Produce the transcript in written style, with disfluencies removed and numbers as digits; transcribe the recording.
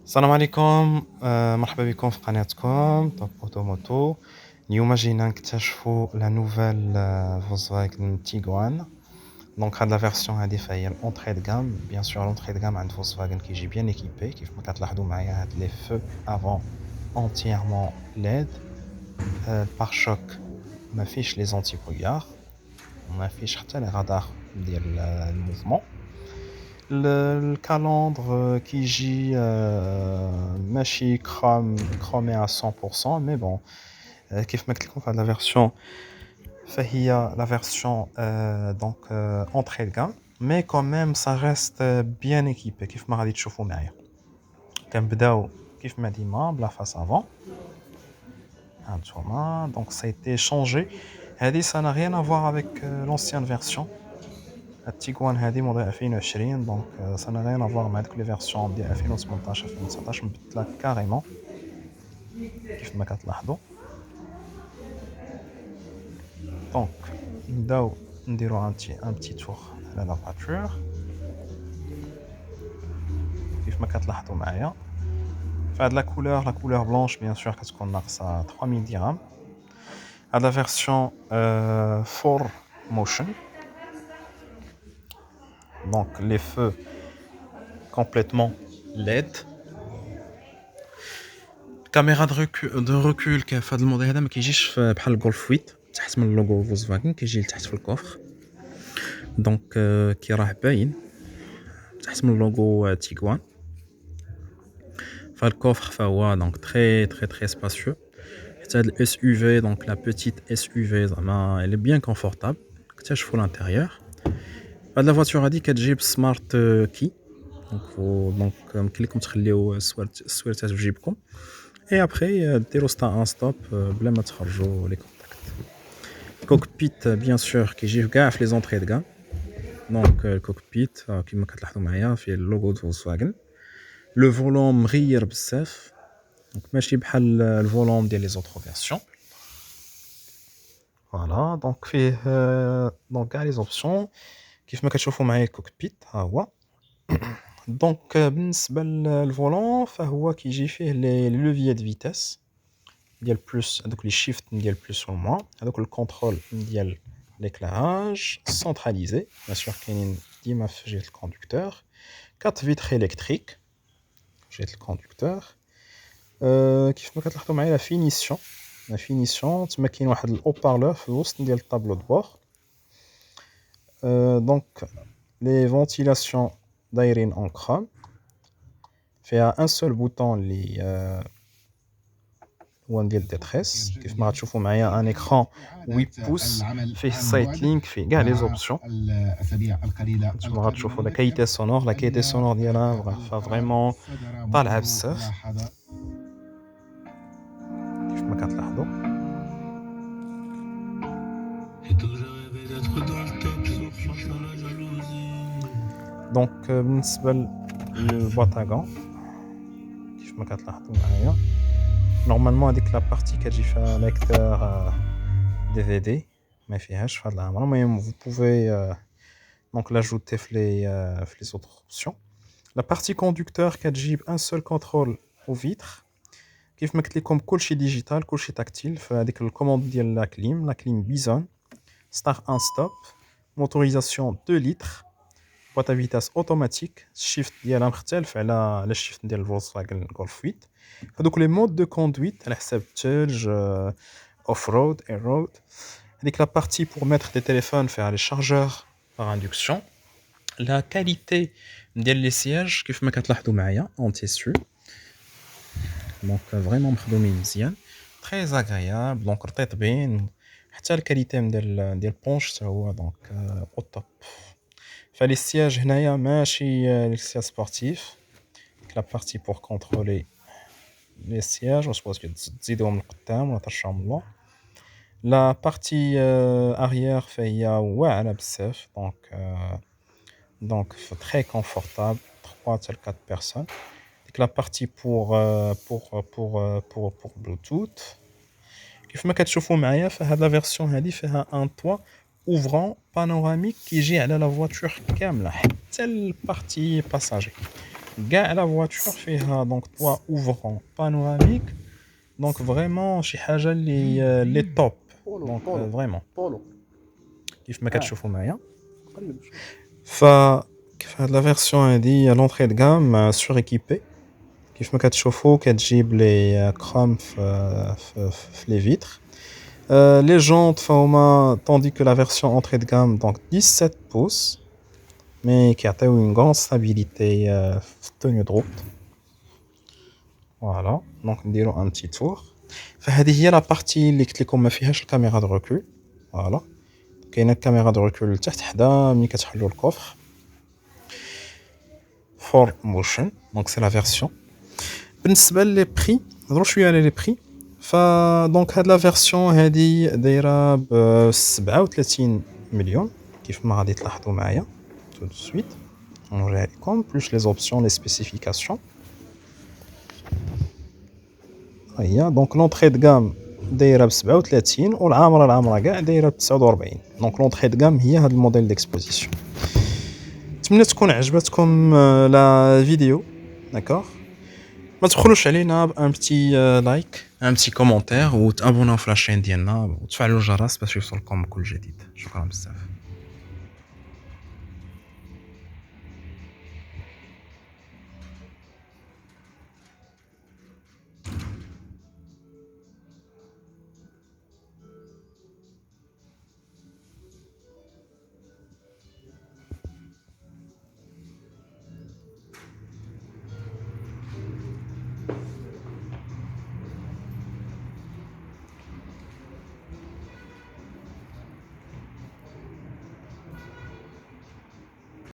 السلام عليكم مرحبا بكم في قناتكم توب اوتوموتو. اليوم جينا نكتشفوا لا نوفيل فولكسواغن تيغوان. دونك هاد لا فيرسيون هادي فهي الاونتري دو غام. بيان سور الاونتري دو غام عند فولكسواغن كيجي بيان ايكيبي كيف ما كتلاحظوا معايا. هاد لي فو افون اونتييرمون ليد، البار شوك ما فيش لي زونتي بوغار، ما فيش حتى لي رادار ديال الموفمون. الكالندر كيجي ماشي كرومي à 100% mais bon كيف ما قلت لكم فهاد لا فيرسيون فهي لا فيرسيون دونك entrée de gamme mais quand même ça reste bien équipé كيف ما غادي تشوفوا معايا. كنبداو كيف ما ديما بلا فاس افون هانتوما. دونك ça a été changé. هادي ça n'a rien à voir avec l'ancienne version. التيغوان هذه موديل 2020 دونك ça n'a rien à voir مع ديك لي فيرسيون ديال 2018 2019 مبدله كاريمون كيف ما كتلاحظوا. دونك نبداو نديرو ان بتي تور على لا فاتور كيف ما كتلاحظوا معايا. فهاد لا كولور بلانش بيان سور كتكون ناقصه 3000 درهم. هاد لا فيرسيون فور موشن دونك لي فو كومبليتمون LED. كاميرا دو ريكول كيف هذا الموديل هذا ما كيجيش بحال الجولف 8 تحت من اللوغو فولكسواغن، كيجي لتحت في الكوفر. دونك كي راه باين تحت من اللوغو تيغوان. فالكوفر فهو دونك تري سباسيو. حتى هاد الاس يو في دونك لا بوتيت اس يو في زعما الي بيان كونفورتابل. اكتشفوا الانتيريور. هاد لا فواتور هادي كتجيب سمارت كي دونك يمكن لكم تخليو السويرتات في جيبكم اي ابخي ديروا ان ستوب بلا ما تخرجوا لي كونتاكت. كوكبيت بيان سور كيجي كاع في لي زونطري د غام. دونك الكوكبيت كيما كتلاحظوا معايا فيه اللوغو د فولكسواغن. لو فولون مغير بزاف دونك ماشي بحال الفولون ديال لي زوطخ فيرسيون. فوالا دونك فيه دونك كاع لي زوبسيون كيف ما كتشوفوا معايا. الكوكبيت ها هو. دونك بالنسبه للفولون فهو كيجي فيه لي لوفيي د فيتاس ديال بلس، هذوك لي شيفت ديال بلس و موان، هذوك الكونترول ديال l'éclairage centralisé bien sûr كاينين ديما في جهه الكوندكتور. 4 فيتر الكتريك في جهه الكوندكتور. كيف ما كتلاحظوا معايا لا فينيسيون تما كاين واحد الاو بارلور في الوسط ديال الطابلو د بور. دونك لي فونتيلاسيون دايرين اون كروم. فيها ان سول بوطون اللي هو ديال ديتريس. كيف ما غتشوفوا معايا ان اكران 8 بوس فيه سايت لينك فيه كاع لي زوبسيون. نتوما غتشوفوا لا كايتي سونور ديالها فريمون طالعه بزاف كيف ما كتلاحظوا. دونك بالنسبه للباطاغون كيف ما كتلاحظوا معايا نورمالمون هذيك لا بارتي كتجي فيها ليكتور دي في دي ما فيهاش في هاد العمره. المهم vous pouvez donc l'ajouter في les autres options. La partie conducteur كتجيب un seul contrôle au vitre. كيف ما قلت لكم كلشي ديجيتال كلشي تاكتيل. فهذيك الكوموند ديال لا كليم بيزون ستار ان ستوب موتوريزاسيون 2 لتر boîte à vitesse automatique. الشيفت ديالها مختلف على الشيفت ديال الفولكسواغن جولف 8. هذوك لي مود دو كوندويت على حساب الثلج اوف رود اير رود. هذيك لا بارتي pour mettre des téléphones فيها لي شارجور par induction. La qualité ديال لي سياج كيف ما كتلاحظوا معايا اون تيسو دونك فريمون مخدومين مزيان تري اغريابل دونك رطيبين. حتى الكاليتي ديال البونش حتى هو دونك او توب. فلي السياج هنايا ماشي لي سياج سبورتيف. لا بارتي بور كونترولي لي سياج واش تزيدوهم للقدام ولا ترشاهم للور. لا بارتي اريير فهي واعره بزاف donc très confortable 3 à 4 personnes. Donc la partie pour Bluetooth كيف ما كتشوفوا معايا فهاد لا فيرسيون هادي فيها ان toit ouvrant panoramique كيجي على لا فواتور كامله حتى البارتي باساجي. كاع لا فواتور فيها دونك توا اوفرون بانوراميك دونك فريمون شي حاجه اللي توب بولو دونك بولو فريمون بولو. كيف ما كتشوفوا معايا. قلب شوف. ف كيف هاد لا فيرسيون هادي لونطري دو غام سور ايكيبي كيف ما كتشوفوا كتجيب لي كروم في لي فيتر. Les jantes فهما tandis que la version entrée de gamme donc 17 pouces mais qui a une grande stabilité في التونيو de route. Voilà donc نديرو un petit tour. فهذه هي لا بارتي اللي قلت لكم ما فيهاش الكاميرا دو ريكول. فوالا كاينه الكاميرا دو ريكول لتحت حدا ملي كتحلوا الكوفر فور موشن دونك سي لا فيرسيون. بالنسبه لي بري نهضروا شويه على لي بري. ف دونك هاد لا فيرسيون هادي دايره ب 37 مليون كيف ما غادي تلاحظوا معايا tout de suite نوريها لكم plus les options les spécifications. هي دونك لونطري د غام دايره ب 37 والعامره كاع دايره ب 49 دونك لونطري د غام هي هاد الموديل ديكسبوزيسيون. نتمنى تكون عجبتكم لا فيديو داكوغ. ما تبخلوش علينا بان بتي لايك ان بتي كومونتير وتابوناو في لاشين ديالنا وتفعلوا الجرس باش يوصلكم كل جديد. شكرا بزاف.